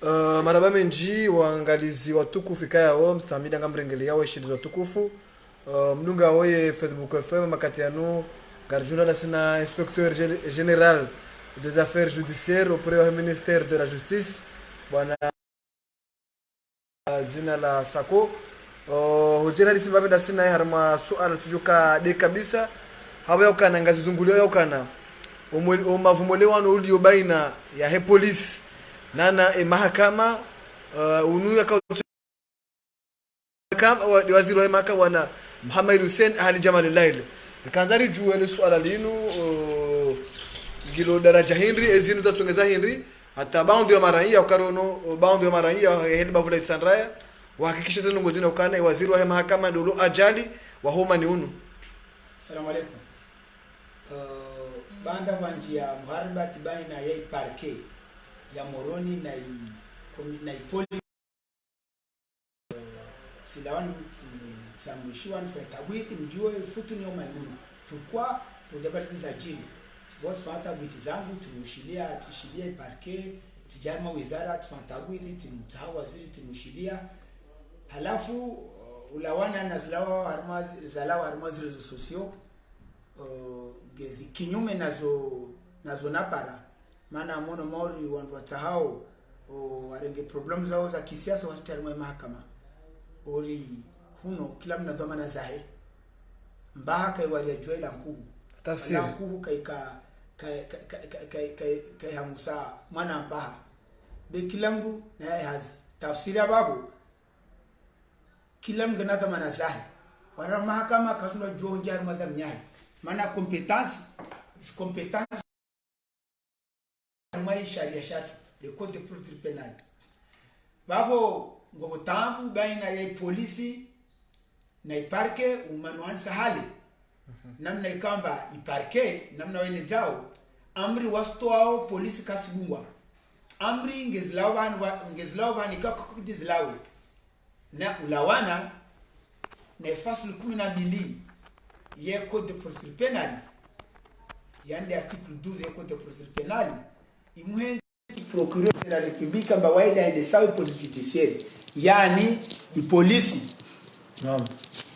Maraba menji waangalizi watukufu yao mstamida ngamrengeli yao shidi watukufu mdunga oye Facebook FM makati yanu garjuna la sina inspecteur général des affaires judiciaires auprès du ministère de la justice bwana jina la Sako hujera lisi babenda sina harma suala tujuka de kabisa hawa yokana ngazizungulio yokana umavumolewano ulio baina ya he police nana mahakama unuya kama waziri wa mahakama wana Muhammad Hussein Ali Jamal Lail kanzari juwe swala linu gilo daraja Henry ezinu zatongeza Henry hata baadhi ya maraia ukarono baadhi ya maraia hedi bavula itsandraya wahakikisha zenu ngozina ukana waziri wa mahakama ndolo ajali wa homa ni unu. Assalamu alaikum. Banda wanjia muharibati baina ya parquet ya Moroni na ipoli silawan samwishuan fetabwiti mjue futu ni omanunu pourquoi tujabati za jini boss fata biti zangu tushilia parquet tijama wizara tufantabwiti timtawa waziri tumushilia halafu ulawana na zalawa armazi rezo sosio gezi kinyume nazo napara maana mono mori wandu watahao warenge problem zao za kisiasa wasitari mwa mahakama ori huno kila mna dhamana zahe mbaha kai walia juela nkuhu tafsiri nkuhu kai hamusa mwana mbaha be kilambu na ya hazi tafsiri ya babu kilam gana dhamana zahe wara mahakama kasuna juo njari maza mnyahi maana compétence mai sharia shatu le code de procédure pénale babo ngogo tambu baina ya polisi na iparke umanuan sahali namna ikamba iparke namna wene jao amri wastoao polisi kasibungwa amri ngezlawan ikakukudizlawe na ulawana na faslu 12 ya code de procédure pénale yande article 12 ya code de procédure pénale imuhenzi procureur de la république amba waida de sawa police judiciaire yani ipolisi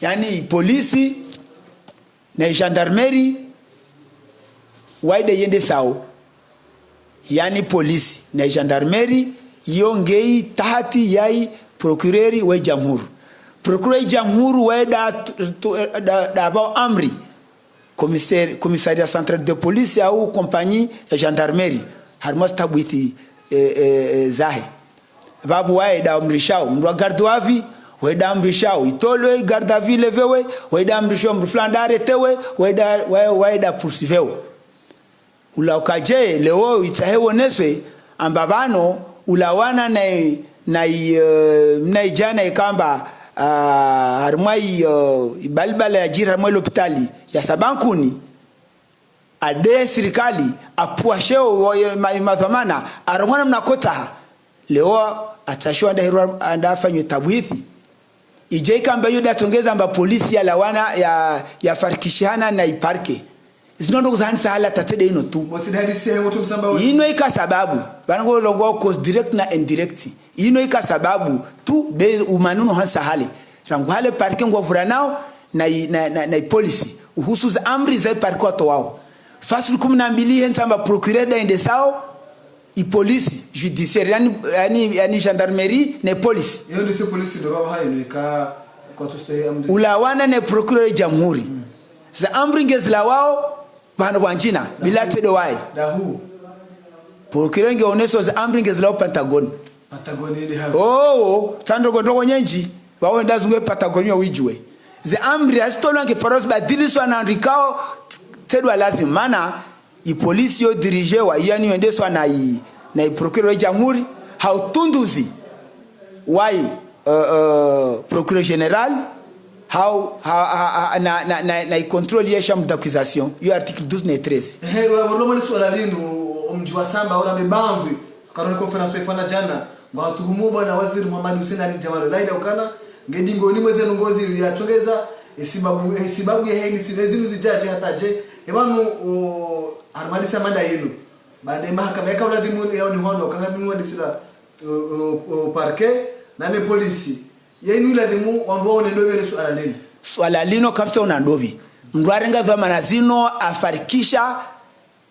yani ipolisi na gendarmerie waida yende sawa yani polisi na gendarmerie yongei tahati yai procureur wa jamhuri procureur jamhuri waida d'abord amri commissariat central de police au compagnie ya gendarmerie harmas tabwiti zahe babu waida amrishao mndwa gardoavi waida amrishao itolwe gardavi levewe waida amrishao mflandare tewe waida poursuiveo ulaukaje leo itahewo neswe ambabano ulawana na jana ikamba harmai balbala ya jira harmai l'hôpitali ya sabankuni ade serikali apuasheo madhamana arongana mnakota leo atashwa andafanywe tabwithi ije kamba yuda tongeza amba polisi ya lawana ya farikishana na iparke zinondo kuzani sahala tatede ino tu ino ika sababu bango logo cause direct na indirect ino ika sababu tu be umanuno hansa hali rangu hale parke ngovura nao na polisi uhusu za amri za parke watu wao fasul 12 hensamba procureur da inde sao i polisi judiciaire yani gendarmerie na polisi yo ndio polisi ndo baba hayo nika kwa tuste amri ulawana na procureur jamhuri za amri ngezla wao bana wanjina bila tedo wae dahu procureur ngeoneso za amri ngezla Pentagon ile hapo tando gondoko nyenji wao ndazungwe Patagonia wijwe za amri astolo nge paros badiliswa na rikao tedwa lazima maana i polisi yo dirige wa yani endeswa na procureur jamhuri hautunduzi wai procureur général na contrôle ya chambre d'accusation yo article 12 na 13 walo mali swala linu mjua samba wala mebanzi karone conference ifana jana ngatuhumu bwana waziri Muhammad Hussein Ali Jamal Lail ukana ngedingo ni mweze ngozi ya tongeza isibabu ya hili sivezinu zijaje hataje ebanu armali samanda yenu baada mahakama yaka ula dimu yao ni hondo kanga dimu wadisira au parquet na le polisi yenu lazimu wandu waone ndio ile swala lini swala lino kabisa unandovi mndu arenga dhamana zino afarikisha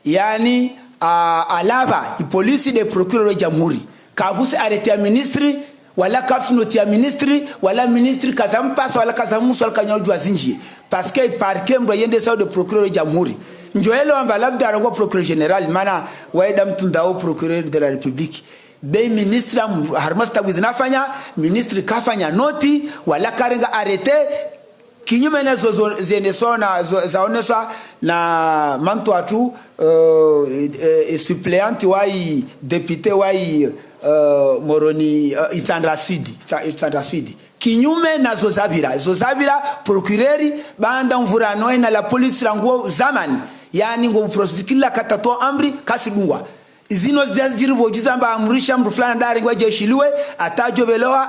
yani alava ipolisi de procureur jamhuri kabusi arete ya ministri wala kapsunoti ya ministri wala ministri kazampasa wala kazamusu wala kanyojwa zinji parce que parquet mdo yende sawa de procureur jamhuri njoelo amba labda arangwa procureur general mana waida mtundao procureur de la republique be ministre harmasta widnafanya ministre kafanya noti wala karenga arete kinyume na zenesona zaoneswa na manto atu suppléant wai député wai Moroni Itandra Sud kinyume na zozabira procureur banda mvurano na la police rango zamani yani ngo prosecutor katatoa amri kasidungwa zino zirivo jizamba amrisha mru fulani ndari ngwa jeshiliwe atajobelewa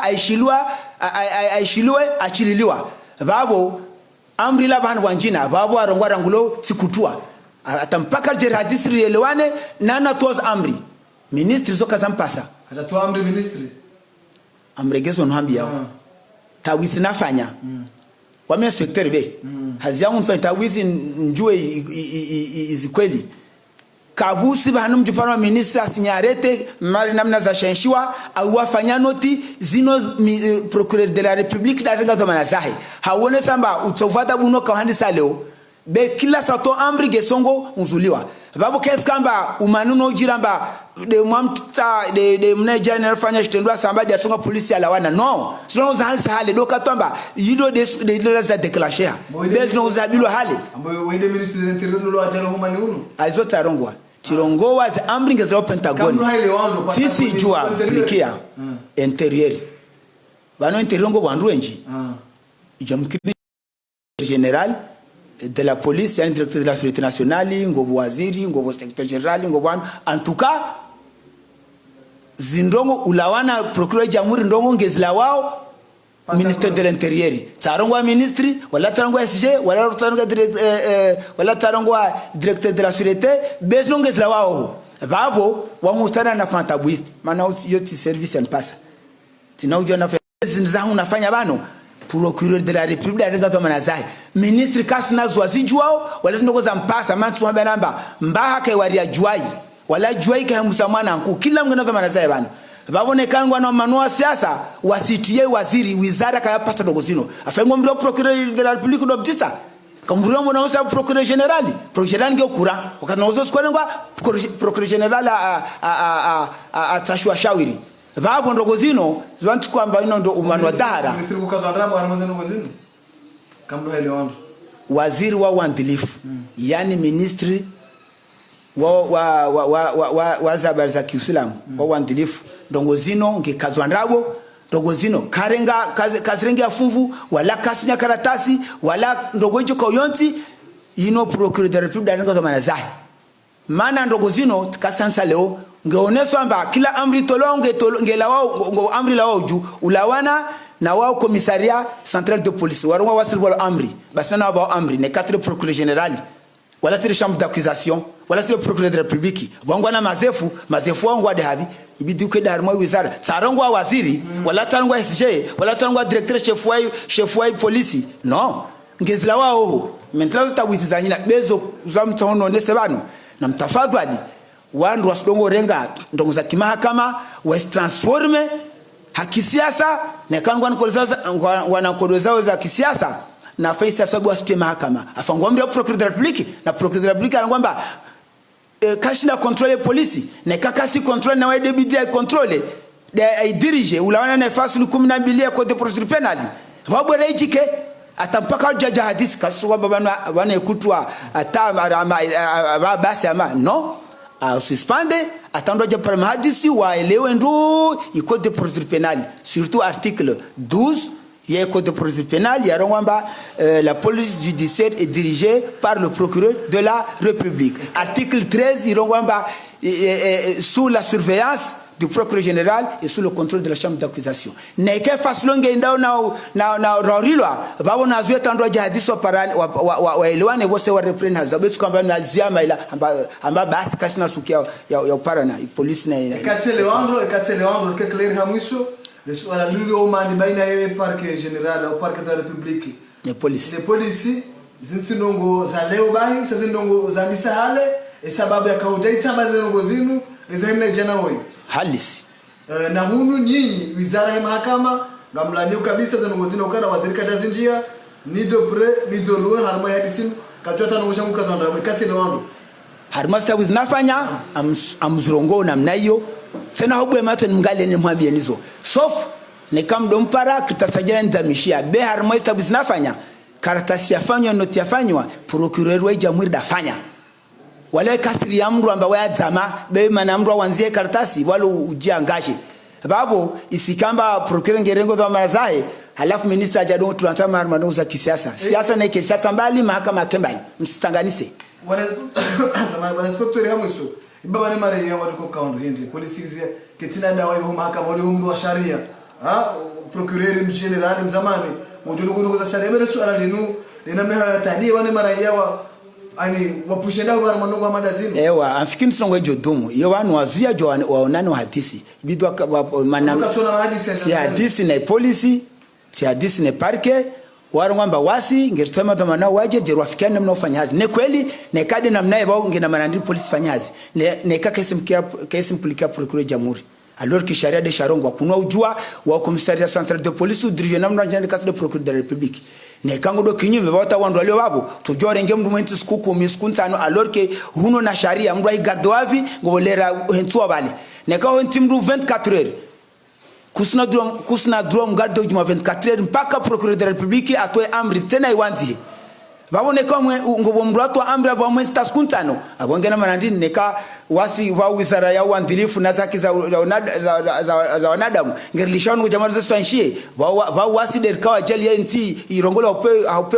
aishiliwe achililiwa babo amri la bana wanjina babo arongwa rangulo sikutua atampaka jerhadisi rielewane nana toz amri ministri zoka zampasa atatoa amri ministri amregezo nhambia tawithi nafanya kwa inspector be hazi yangu nfanya tawithi njue izikweli kabusi bana mjufano wa ministri asinyarete mali namna za shenshiwa au wafanya noti zino procureur de la republique darenga dhamana zahe hawone samba utovada buno kahandisa leo be kila sato amri gesongo unzuliwa babu kesi kamba umanuno jiramba de mwamta de mnaja nafanya shitendwa samba dia songa polisi alawana no sino za hali sahale doka tomba yido de za declarer bez no zabilo hali ambayo wende ministre de l'intérieur lo ajalo humani uno aizo tarongwa tirongowa za amri ngeza Pentagon sisi jua plikia intérieur bano intérieur ngo bandu enji ijamkiri général de la police, un directeur de la sécurité nationale, ngobo waziri, ngobo secrétaire général, ngobo en tout cas zindongo ulawana procureur jamhuri ndongo ngezila wao ministère de l'intérieur tarongwa ministre wala tarongwa SG wala tarongwa directeur de la sécurité bezno ngezila wao babo wamustana na fantabwit maana yoti service en passa tinaujo na zinzahu nafanya bano procureur de la république arenga dhamana zahe ministre kasna zwazijuao wala ndoko za mpasa mantu wa namba mbaha kai waria juai wala juai kai musamana nku kila mngana dhamana zahe bana babone kangwa na manua siasa wasitie waziri wizara kaya pasta dogo zino afengo mdo procureur de la république do btisa kamburio mwana usa procureur general nge okura wakanozo skwalengwa procureur general a tashwa shawiri babo ndogo zino zwantu kwamba ino ndo umano wa dahara ministri kukazandrabo haramaze ndogo zino kamdo hele wandu waziri wa uandilifu yani ministri wa zabari za kiislamu wa uandilifu ndongo zino ngekazwandrabo ndongo zino kazirenga ya funvu wala kasinya karatasi wala ndogo hicho koyonti ino procureur de la république darenga dhamana zahe mana ndogo zino kasansa leo ngeoneswa mba kila amri tolonge ngelawao amri lawao juu ulawana na wao komisaria central de police warwa wasirbo amri basana wao amri ne quatre procureur général wala tire chambre d'accusation wala tire procureur de la république wangwana mazefu wangu ade habi ibidi ukeda harmo wizara sarongwa waziri wala tarongwa SJ wala tarongwa directeur chef wa police no ngezila wao mentrazo tabwitizanyina bezo zamtono ndese bano na mtafadhali wandu wasidongo renga ndongo za kimahakama west transforme hakisiasa na kangwa wanakodozao za kisiasa na faisa sababu asite mahakama afangwa mri procureur de la république na procureur de la république anangwamba kashina contrôler police na kakasi contrôler na wede bidi contrôler de dirige ulawana na fasu 12 ya code de procédure pénale wabore ijike atampaka jaja hadisi kasuwa bana ekutwa ata basi ama no suspende attendre par hadisi waelewe ndo code de procédure pénale surtout article 12 il y a code de procédure pénale il y a rongamba la police judiciaire est dirigée par le procureur de la République article 13 il rongamba sous la surveillance du procureur général et sous le contrôle de la chambre d'accusation. Neke faslonge indao na rorilwa babo na zuya tandwa jihadiso parani wa elewane wose wa reprene hazabetu kwamba na zuya maila amba basi kashina sukia ya parana police na ekatse Leandro ke clair hamwiso le swala lulu o mani baina yewe parquet général au parquet de la République les policiers zintinongo za leo bahi zintinongo za misahale sababu ya kaujaita bazenongo zinu lezahimna jana hoyi halisi na hunu nyinyi wizara ya mahakama ngamlanio kabisa zinongo zinu ukana waziri katazi njia ni dopre ni doluwe harma ya disinu kachota nongo shangu kazandra ekatse Leandro harma stabu zinafanya amzrongo na mnayo sena hobwe mato ni mngale ni mwambie nizo sauf ne kam dompara kitasajana ndamishia be harma stabu zinafanya karatasi yafanywa noti yafanywa procureur wa jamhuri dafanya wale kasiri ya mru amba waya zama be mana mru wanzie karatasi wale ujiangaje babo isikamba procureur ngerengo za marazae halafu minister ajado tunatama armano za kisiasa siasa na kisiasa mbali mahakama kembali msitanganise wana inspector hamwiso ibaba ni mare ya watu kaundu hindi polisi ketina dawa ibo mahakama wale mru wa sharia procureur general mzamani mujulugu za sharia bele suala linu linamna tani wane mara yawa ani wapushenda kwa manongo wa madazini ewa afikini songo jodumu iyo wanu wazuya jo waonani wa hadisi bidwa si hadisi na polisi si hadisi na parke warongamba wasi ngeritema dhamana waje jeru afikiani namna ufanya hazi ne kweli ne kadi namna yabao ngena manandiri polisi fanya hazi ne kesi mpulikia procureur jamhuri alors que charia de charongo kunwa ujua wa commissariat central de police ou dirige namna njani kasi de procureur de la république ne kango do kinyume bawata wandu wale wabo tujore nge mdu mwenti skuku miskuntano alors que runo na sharia mdu ai garde wavi ngobolera hentu abale ne ka henti mdu 24 heures kusna drum garde ujuma 24 heures mpaka procureur de la république atoe amri tena iwanzi babone kamwe ngobo mdu atwa amri abo mwenti taskuntano abongena manandini neka wasi wa wizara ya uandilifu na zaki za wanadamu ngerlishano kujamara za swanshie wa wasi derkawa jali ya nti irongola upe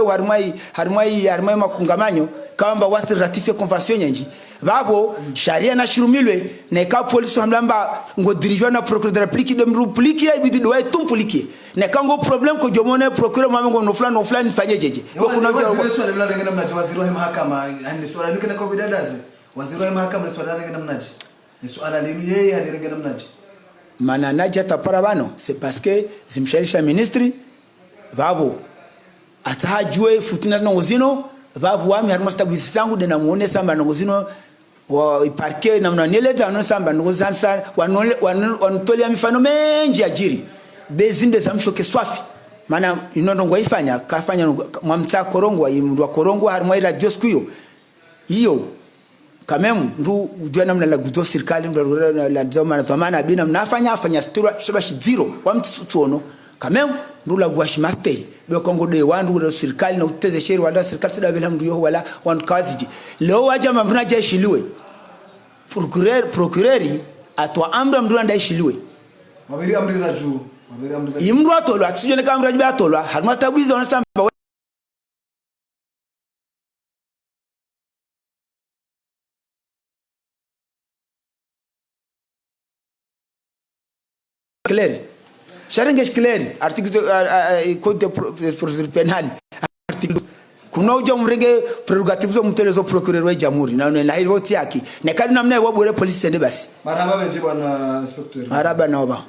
harmai makungamanyo kamba wasi ratifia convention nyenji babo sharia na shirumilwe na ka police hamlamba ngo dirijwa na procureur de la République de mrupliki ya ibidi doa tumpliki na kango problem ko jomone procureur mamengo no fulani fanyejeje kuna swala la ngena mnaje waziri wa mahakama ni swala nikana kwa bidadazi waziri wa mahakama ni swala ngena mnaje ni swala limi yeye adirengena mnaje mana naja tapara bano c'est parce que zimshaisha ministry babo atahajue futina na ngozino babu wami harima stabisi sangu de namuone samba ngozino wa parquet namna neleta no samba ngozana sana wanotolia mifano mengi ajiri bezinde zamshoke swafi mana inondongo ifanya kafanya mwamta korongwa imndwa korongwa harima ila joskuyo hiyo kamemu ndu ujua namna la guzo serikali ndu la zama na thamana bina mnafanya afanya stura shabashi zero wa mtuono kamemu ndu la guashmaste be kongo de wandu la serikali na uteze sheri wala serikali sada bila mdu yo wala wandu kaziji leo waja mabuna jeshiliwe procureur atwa amra mdu anda ishiliwe mabiri amri za juu imru atolwa atusijone kamra jibe atolwa harma tabiza onasamba clair sharengesh clair article code procedure penal article kuna uja mrenge prerogative zo mtelezo procureur wa jamhuri na hilo yake na kadi namna wabure police sende basi maraba benje bwana inspector maraba naoba